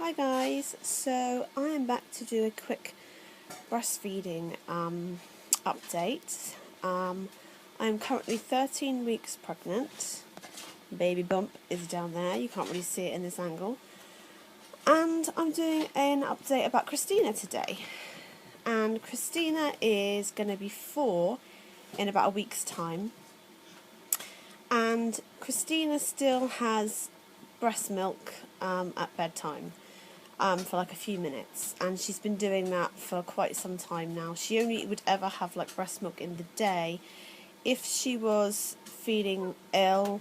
Hi guys, so I am back to do a quick breastfeeding update. I am currently 13 weeks pregnant. Baby bump is down there, you can't really see it in this angle. And I'm doing an update about Christina today. And Christina is going to be 4 in about a week's time. And Christina still has breast milk at bedtime. For like a few minutes, and she's been doing that for quite some time now. She only would ever have like breast milk in the day if she was feeling ill,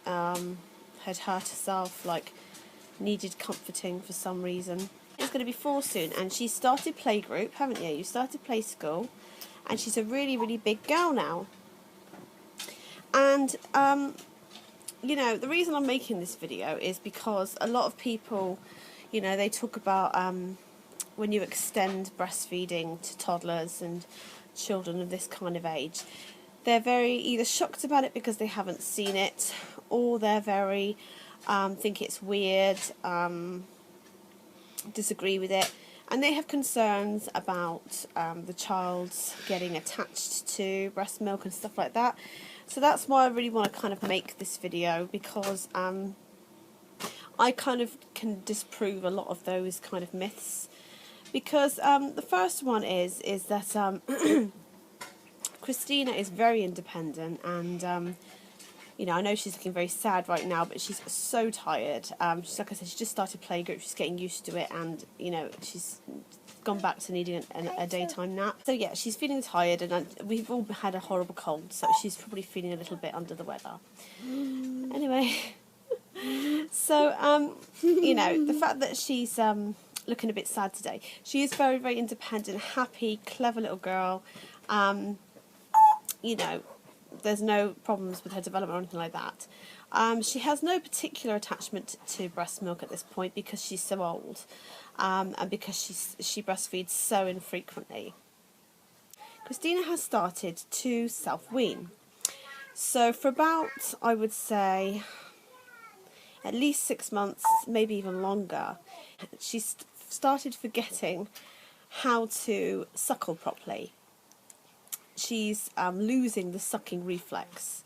had hurt herself, like needed comforting for some reason. It's going to be 4 soon, and she started playgroup, haven't you? You started play school, and she's a really big girl now. And you know, the reason I'm making this video is because a lot of people, you know, they talk about when you extend breastfeeding to toddlers and children of this kind of age, they're very either shocked about it because they haven't seen it, or they're very think it's weird, disagree with it, and they have concerns about the child's getting attached to breast milk and stuff like that. So that's why I really want to kind of make this video, because I kind of can disprove a lot of those kind of myths. Because the first one is that Christina is very independent, and you know, I know she's looking very sad right now, but she's so tired. She's, like I said, she just started playgroup, she's getting used to it, and you know, she's gone back to needing a daytime nap. So yeah, she's feeling tired, and we've all had a horrible cold, so she's probably feeling a little bit under the weather. Anyway. So, you know, the fact that she's looking a bit sad today, she is very independent, happy, clever little girl. You know, there's no problems with her development or anything like that. She has no particular attachment to breast milk at this point because she's so old, and because she breastfeeds so infrequently. Christina has started to self-wean. So for about, I would say, at least 6 months, maybe even longer, she's started forgetting how to suckle properly. She's losing the sucking reflex.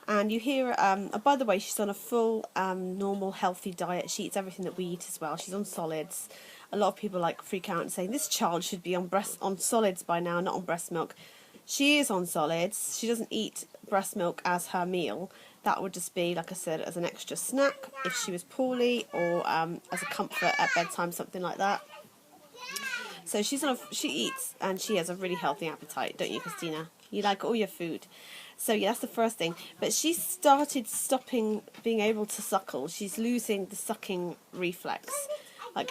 And you hear, by the way, she's on a full, normal, healthy diet. She eats everything that we eat as well. She's on solids. A lot of people like freak out and say, this child should be on solids by now, not on breast milk. She is on solids. She doesn't eat breast milk as her meal. That would just be, like I said, as an extra snack if she was poorly, or as a comfort at bedtime, something like that. So she eats, and she has a really healthy appetite, don't you, Christina? You like all your food. So yeah, that's the first thing. But she started stopping being able to suckle. She's losing the sucking reflex. Like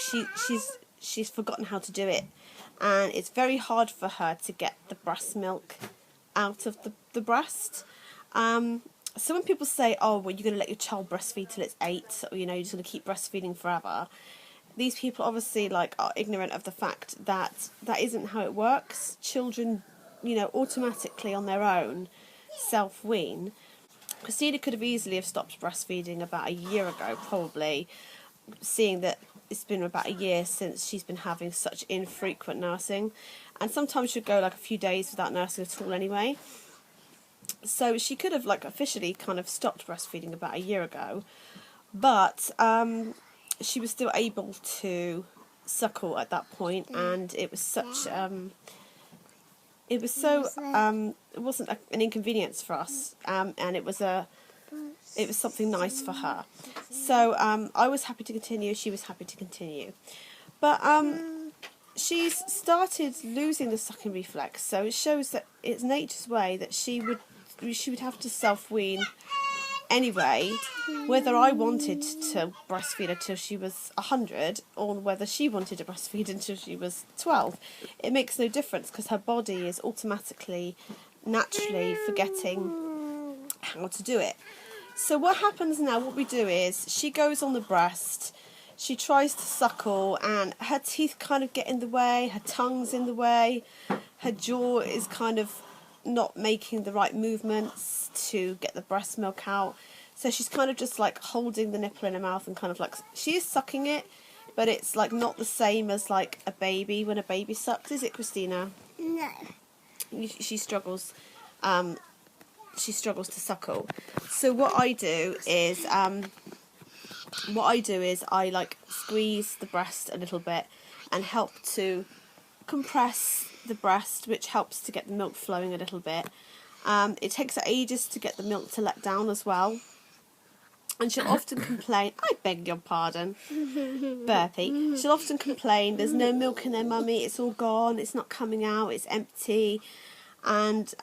she's forgotten how to do it, and it's very hard for her to get the breast milk out of the breast. So when people say, oh, well, you're going to let your child breastfeed till it's 8, or, you know, you're just going to keep breastfeeding forever, these people obviously like are ignorant of the fact that that isn't how it works. Children, you know, automatically on their own self-wean. Christina could have easily have stopped breastfeeding about a year ago, probably, seeing that it's been about a year since she's been having such infrequent nursing, and sometimes she'd go like a few days without nursing at all anyway. So she could have like officially kind of stopped breastfeeding about a year ago, but she was still able to suckle at that point, and it was such it wasn't an inconvenience for us, and it was something nice for her. So I was happy to continue, she was happy to continue, but she's started losing the sucking reflex, so it shows that it's nature's way that she would have to self-wean anyway, whether I wanted to breastfeed her till she was 100, or whether she wanted to breastfeed until she was 12. It makes no difference, because her body is automatically, naturally forgetting how to do it. So what happens now, what we do is, she goes on the breast, she tries to suckle, and her teeth kind of get in the way, her tongue's in the way, her jaw is kind of not making the right movements to get the breast milk out. So she's kind of just like holding the nipple in her mouth and kind of like, she is sucking it, but it's like not the same as like a baby when a baby sucks, is it, Christina? No. She struggles. She struggles to suckle. So what I do is I like squeeze the breast a little bit and help to compress the breast, which helps to get the milk flowing a little bit. It takes her ages to get the milk to let down as well. And she'll often complain, I beg your pardon, burpee. She'll often complain, there's no milk in there, mummy, it's all gone, it's not coming out, it's empty. And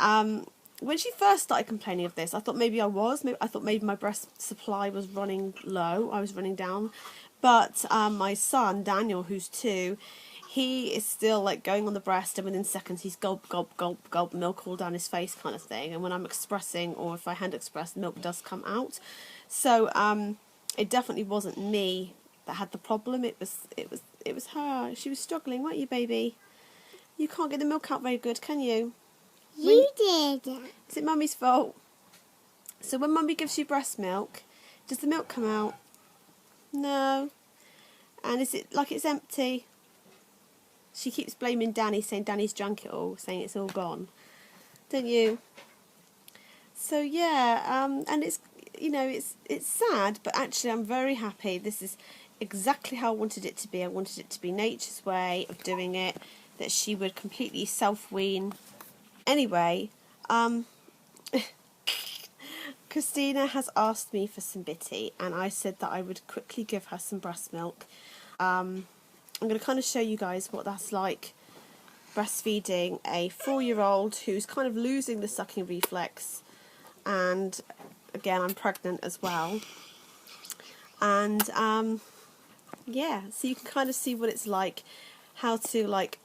when she first started complaining of this, I thought maybe I thought maybe my breast supply was running low, I was running down. But my son, Daniel, who's 2, he is still like going on the breast, and within seconds he's gulp, gulp, gulp, gulp, milk all down his face kind of thing. And when I'm expressing, or if I hand express, milk does come out. So it definitely wasn't me that had the problem. It was her. She was struggling, weren't you, baby? You can't get the milk out very good, can you? You did. Is it mummy's fault? So when mummy gives you breast milk, does the milk come out? No. And is it like it's empty? She keeps blaming Danny, saying Danny's drank it all, saying it's all gone. Don't you? So yeah, and it's, you know, it's sad, but actually I'm very happy. This is exactly how I wanted it to be. I wanted it to be nature's way of doing it, that she would completely self-wean. Anyway, Christina has asked me for some bitty, and I said that I would quickly give her some breast milk. I'm going to kind of show you guys what that's like, breastfeeding a 4-year-old who's kind of losing the sucking reflex, and again I'm pregnant as well. And yeah, so you can kind of see what it's like, how to like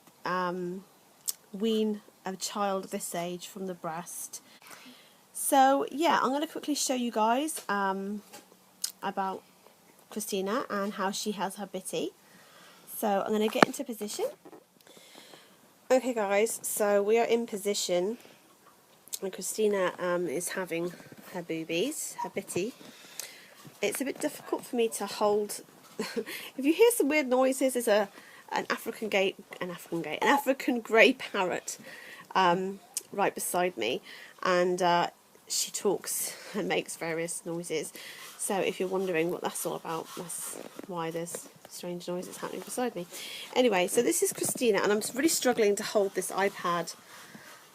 wean a child this age from the breast. So yeah, I'm going to quickly show you guys about Christina and how she has her bitty. So I'm going to get into position. Okay guys, so we are in position, and Christina is having her boobies, her bitty. It's a bit difficult for me to hold. If you hear some weird noises, there's an African grey parrot right beside me, and she talks and makes various noises. So if you're wondering what that's all about, that's why there's strange noises happening beside me. Anyway, so this is Christina, and I'm really struggling to hold this iPad.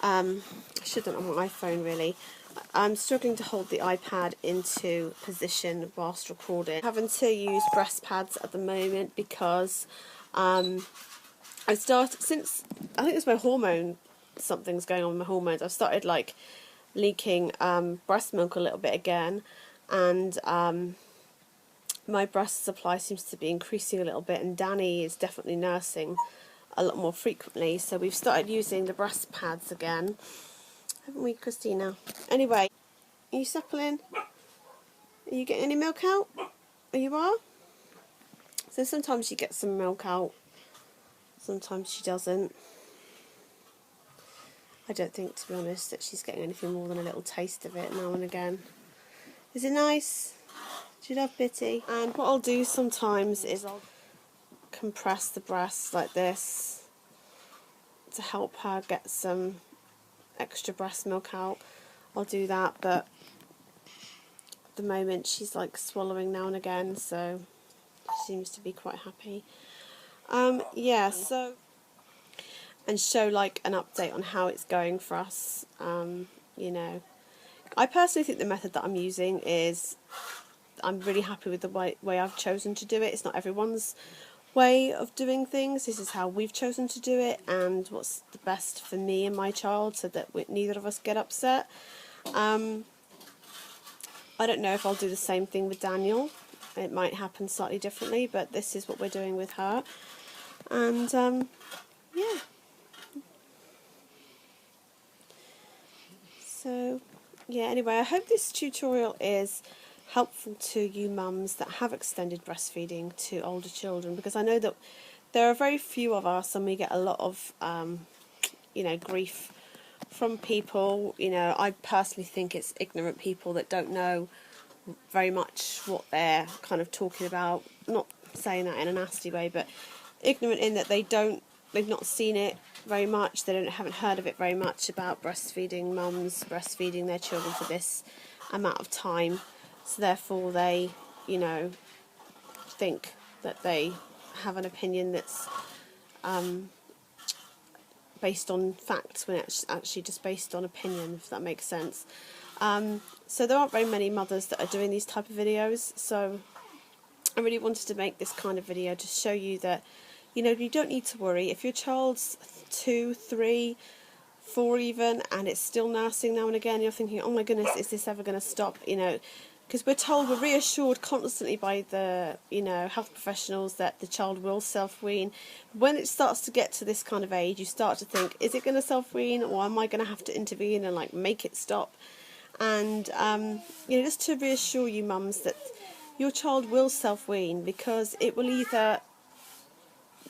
I should have done it on my iPhone really. I'm struggling to hold the iPad into position whilst recording. I'm having to use breast pads at the moment because I started, since I think it's my hormone, something's going on with my hormones, I've started like leaking breast milk a little bit again, and my breast supply seems to be increasing a little bit, and Danny is definitely nursing a lot more frequently, so we've started using the breast pads again, haven't we, Christina? Anyway, are you suckling? Are you getting any milk out? Oh, you are? So sometimes she gets some milk out, sometimes she doesn't. I don't think, to be honest, that she's getting anything more than a little taste of it now and again. Is it nice? Do you love bitty? And what I'll do sometimes is I'll compress the breast like this to help her get some extra breast milk out. I'll do that, but at the moment she's like swallowing now and again, so she seems to be quite happy. Yeah, so, and show like an update on how it's going for us. You know, I personally think the method that I'm using is, I'm really happy with the way I've chosen to do it. It's not everyone's way of doing things. This is how we've chosen to do it, and what's the best for me and my child, so that neither of us get upset. I don't know if I'll do the same thing with Daniel. It might happen slightly differently, but this is what we're doing with her. And yeah. So yeah, anyway, I hope this tutorial is helpful to you mums that have extended breastfeeding to older children, because I know that there are very few of us, and we get a lot of you know, grief from people. You know, I personally think it's ignorant people that don't know very much what they're kind of talking about. Not saying that in a nasty way, but ignorant in that they've not seen it very much, haven't heard of it very much about breastfeeding mums breastfeeding their children for this amount of time, so therefore they, you know, think that they have an opinion that's based on facts when it's actually just based on opinion, if that makes sense. So there aren't very many mothers that are doing these type of videos, so I really wanted to make this kind of video to show you that, you know, you don't need to worry. If your child's 2, 3, 4 even, and it's still nursing now and again, you're thinking, oh my goodness, is this ever going to stop? You know, because we're reassured constantly by the, you know, health professionals that the child will self-wean. When it starts to get to this kind of age, you start to think, is it going to self-wean, or am I going to have to intervene and like make it stop? And you know, just to reassure you mums that your child will self-wean, because it will either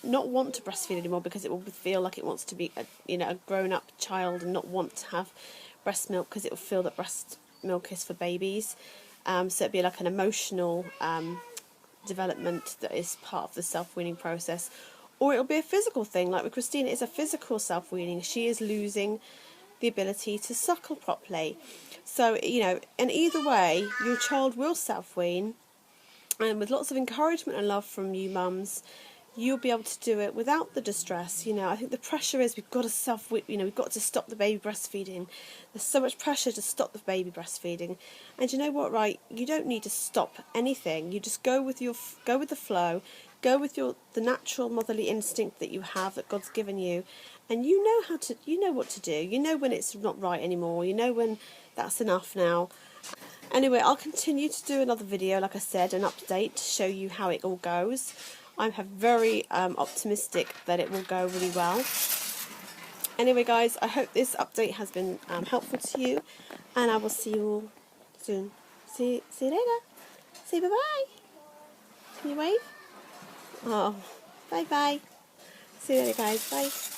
not want to breastfeed anymore because it will feel like it wants to be a, you know, a grown-up child and not want to have breast milk because it will feel that breast milk is for babies. So it'd be like an emotional development that is part of the self-weaning process, or it'll be a physical thing. Like with Christina, it's a physical self-weaning. She is losing the ability to suckle properly. So, you know, and either way, your child will self-wean, and with lots of encouragement and love from you mums, you'll be able to do it without the distress. You know, I think the pressure is we've got to we've got to stop the baby breastfeeding. There's so much pressure to stop the baby breastfeeding, and you know what, right? You don't need to stop anything. You just go with the flow, go with the natural motherly instinct that you have, that God's given you, and you know what to do. You know when it's not right anymore. You know when that's enough now. Anyway, I'll continue to do another video, like I said, an update to show you how it all goes. I'm very optimistic that it will go really well. Anyway, guys, I hope this update has been helpful to you, and I will see you all soon. See you later. Say bye-bye. Can you wave? Oh, bye-bye. See you later, guys. Bye.